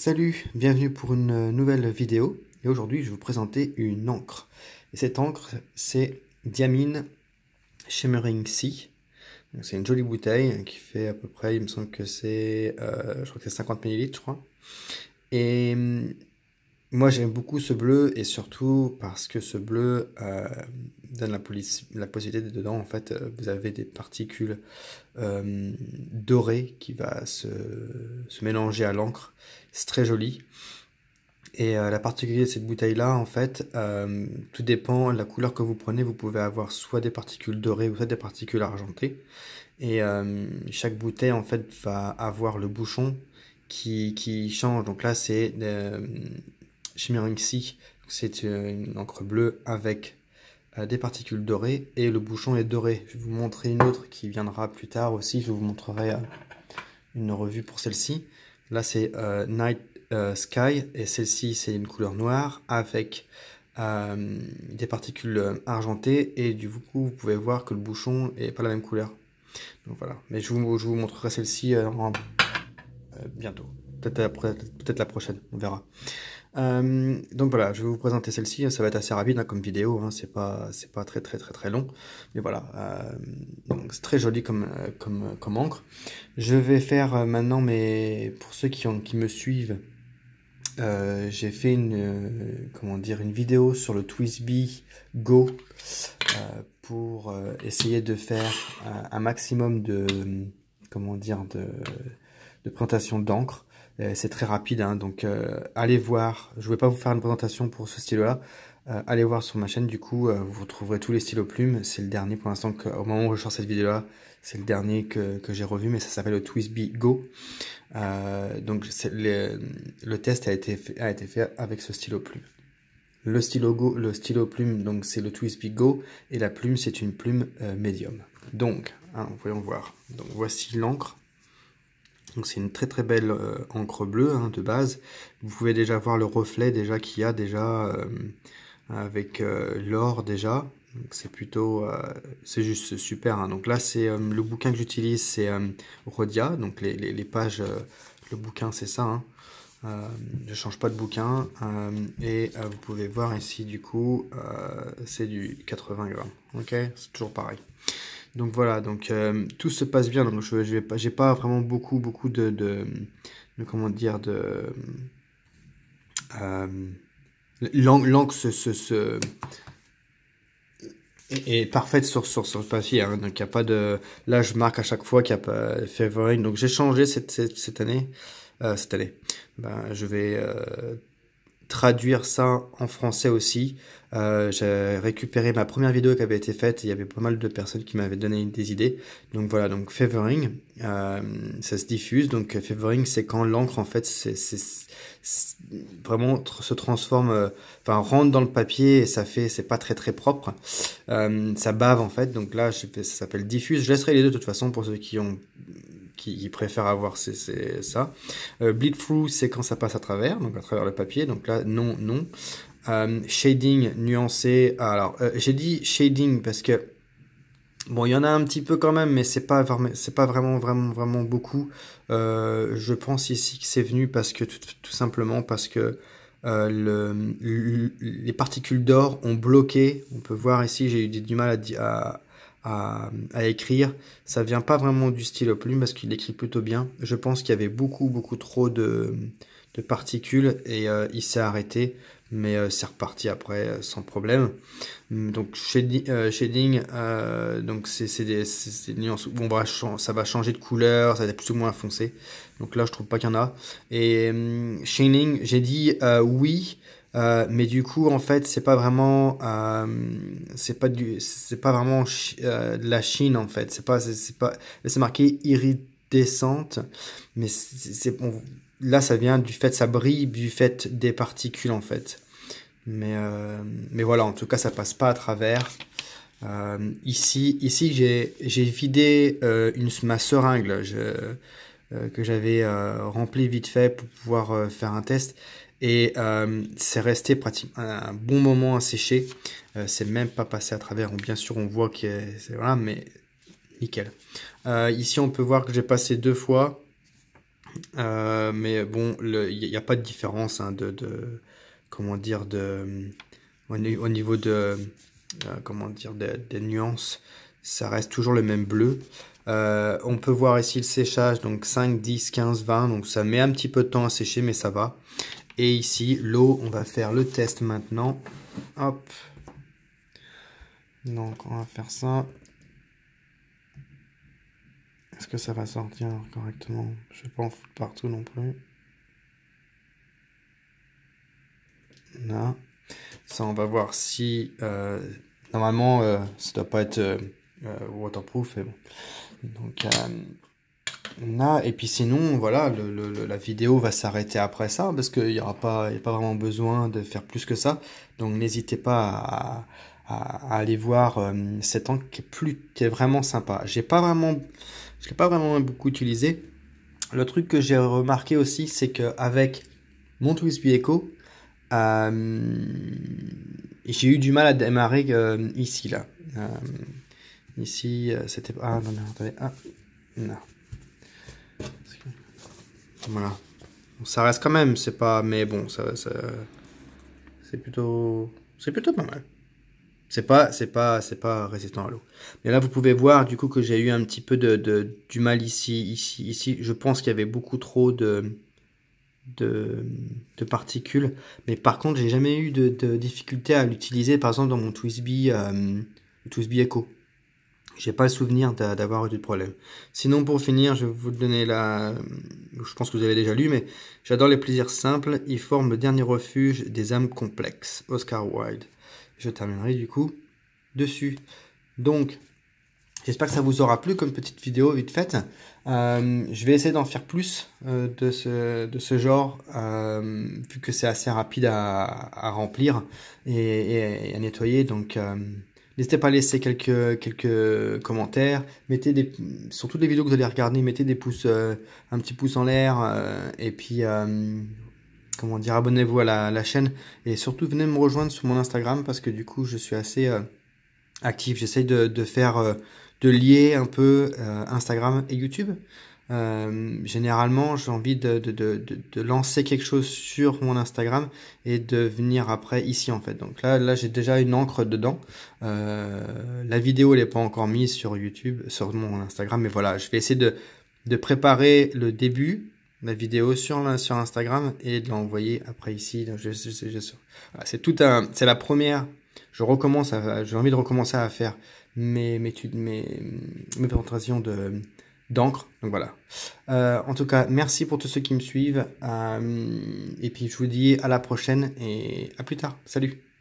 Salut, bienvenue pour une nouvelle vidéo. Et aujourd'hui, je vais vous présenter une encre. Et cette encre, c'est Diamine Shimmering Sea. C'est une jolie bouteille qui fait à peu près, il me semble que c'est, je crois que c'est 50 millilitres, je crois. Et moi, j'aime beaucoup ce bleu et surtout parce que ce bleu donne la possibilité dedans, en fait, vous avez des particules dorées qui va se mélanger à l'encre. C'est très joli. Et la particularité de cette bouteille-là, en fait, tout dépend de la couleur que vous prenez. Vous pouvez avoir soit des particules dorées ou soit des particules argentées. Et chaque bouteille, en fait, va avoir le bouchon qui change. Donc là, c'est Shimmering Sea. C'est une encre bleue avec des particules dorées. Et le bouchon est doré. Je vais vous montrer une autre qui viendra plus tard aussi. Je vous montrerai une revue pour celle-ci. Là, c'est Night Sky, et celle-ci, c'est une couleur noire avec des particules argentées, et du coup, vous pouvez voir que le bouchon est pas la même couleur. Donc voilà, mais je vous montrerai celle-ci bientôt. Peut-être la prochaine, on verra. Donc voilà, je vais vous présenter celle-ci, ça va être assez rapide hein, comme vidéo, hein, c'est pas très long, mais voilà, c'est très joli comme encre. Je vais faire maintenant, mais pour ceux qui me suivent, j'ai fait comment dire, une vidéo sur le TWSBI Go pour essayer de faire un maximum de, comment dire, de présentation d'encre. C'est très rapide, hein, donc allez voir. Je ne vais pas vous faire une présentation pour ce stylo-là. Allez voir sur ma chaîne, du coup, vous trouverez tous les stylos plumes. C'est le dernier pour l'instant, au moment où je sors cette vidéo-là, c'est le dernier que j'ai revu, mais ça s'appelle le TWSBI Go. Donc le test a été fait avec ce stylo plume. Le stylo plume, donc c'est le TWSBI Go, et la plume, c'est une plume médium. Donc, hein, voyons voir. Donc voici l'encre. Donc c'est une très belle encre bleue hein, de base. Vous pouvez déjà voir le reflet déjà qu'il y a déjà avec l'or déjà. C'est plutôt, c'est juste super. Hein. Donc là c'est le bouquin que j'utilise, c'est Rhodia. Donc les pages, le bouquin c'est ça. Hein. Je change pas de bouquin et vous pouvez voir ici du coup c'est du 80 grammes. Ok, c'est toujours pareil. Donc voilà, donc tout se passe bien. Donc j'ai pas vraiment beaucoup de comment dire l'encre est parfaite sur le papier. Hein, donc il y a pas de. Là je marque à chaque fois qu'il n'y a pas favoring. Donc j'ai changé cette année. Ben, je vais traduire ça en français aussi. J'ai récupéré ma première vidéo qui avait été faite, il y avait pas mal de personnes qui m'avaient donné des idées. Donc voilà, donc favoring, ça se diffuse. Donc favoring, c'est quand l'encre en fait vraiment se transforme, enfin rentre dans le papier et c'est pas très propre. Ça bave en fait. Donc là, ça s'appelle diffuse. Je laisserai les deux de toute façon pour ceux qui préfèrent avoir ça. Bleed through, c'est quand ça passe à travers, donc à travers le papier. Donc là, non. Shading, nuancé. Alors, j'ai dit shading parce que bon, il y en a un petit peu quand même, mais c'est pas vraiment beaucoup. Je pense ici que c'est venu parce que tout simplement parce que les particules d'or ont bloqué. On peut voir ici, j'ai eu du mal à écrire. Ça vient pas vraiment du stylo plume parce qu'il écrit plutôt bien. Je pense qu'il y avait beaucoup trop de particules et il s'est arrêté, mais c'est reparti après sans problème. Donc shading, donc c'est des nuances où ça va changer de couleur, ça va être plus ou moins foncé. Donc là je trouve pas qu'il y en a. Et shining, j'ai dit oui. Mais du coup en fait c'est pas vraiment de la chine en fait, c'est marqué iridescente, mais là ça vient du fait, ça brille du fait des particules en fait, mais voilà, en tout cas ça passe pas à travers. Ici j'ai vidé ma seringue que j'avais rempli vite fait pour pouvoir faire un test. Et c'est resté pratiquement un bon moment à sécher. C'est même pas passé à travers. Bien sûr, on voit que c'est voilà, mais nickel. Ici, on peut voir que j'ai passé 2 fois. Mais bon, il n'y a pas de différence hein, comment dire, au niveau comment dire, des nuances. Ça reste toujours le même bleu. On peut voir ici le séchage, donc 5, 10, 15, 20. Donc ça met un petit peu de temps à sécher, mais ça va. Et ici, l'eau, on va faire le test maintenant. Hop. Donc on va faire ça. Est-ce que ça va sortir correctement? Je ne vais pas en foutre partout non plus. Là. Ça, on va voir si... normalement, ça doit pas être waterproof. Et bon. Donc, là, et puis sinon, voilà, la vidéo va s'arrêter après ça, parce qu'il n'y aura pas, y a pas vraiment besoin de faire plus que ça. Donc, n'hésitez pas à aller voir cet angle qui est vraiment sympa. Je l'ai pas vraiment beaucoup utilisé. Le truc que j'ai remarqué aussi, c'est qu'avec mon TWSBI Echo, j'ai eu du mal à démarrer ici, là. Ici, c'était... Ah, non, non, attendez. Ah, non. Voilà. Ça reste quand même, c'est pas... Mais bon, c'est plutôt pas mal. C'est pas résistant à l'eau. Mais là, vous pouvez voir, du coup, que j'ai eu un petit peu du mal ici. Je pense qu'il y avait beaucoup trop de particules. Mais par contre, j'ai jamais eu de difficulté à l'utiliser, par exemple, dans mon TWSBI Echo. J'ai pas le souvenir d'avoir eu de problème. Sinon, pour finir, je vais vous donner je pense que vous avez déjà lu, mais j'adore les plaisirs simples. Ils forment le dernier refuge des âmes complexes. Oscar Wilde. Je terminerai du coup dessus. Donc, j'espère que ça vous aura plu comme petite vidéo vite faite. Je vais essayer d'en faire plus de ce genre, vu que c'est assez rapide à remplir et à nettoyer. Donc, n'hésitez pas à laisser quelques commentaires. Mettez sur toutes les vidéos que vous allez regarder, mettez des pouces, un petit pouce en l'air. Et puis, comment dire, abonnez-vous à la chaîne. Et surtout, venez me rejoindre sur mon Instagram parce que du coup, je suis assez actif. J'essaye de faire... de lier un peu Instagram et YouTube. Généralement, j'ai envie de lancer quelque chose sur mon Instagram et de venir après ici en fait. Donc là j'ai déjà une encre dedans. La vidéo elle n'est pas encore mise sur YouTube, sur mon Instagram, mais voilà, je vais essayer de préparer le début, la vidéo sur Instagram et de l'envoyer après ici. Donc, voilà, c'est la première. J'ai envie de recommencer à faire mes présentations d'encre. Donc voilà. En tout cas, merci pour tous ceux qui me suivent. Et puis je vous dis à la prochaine et à plus tard. Salut!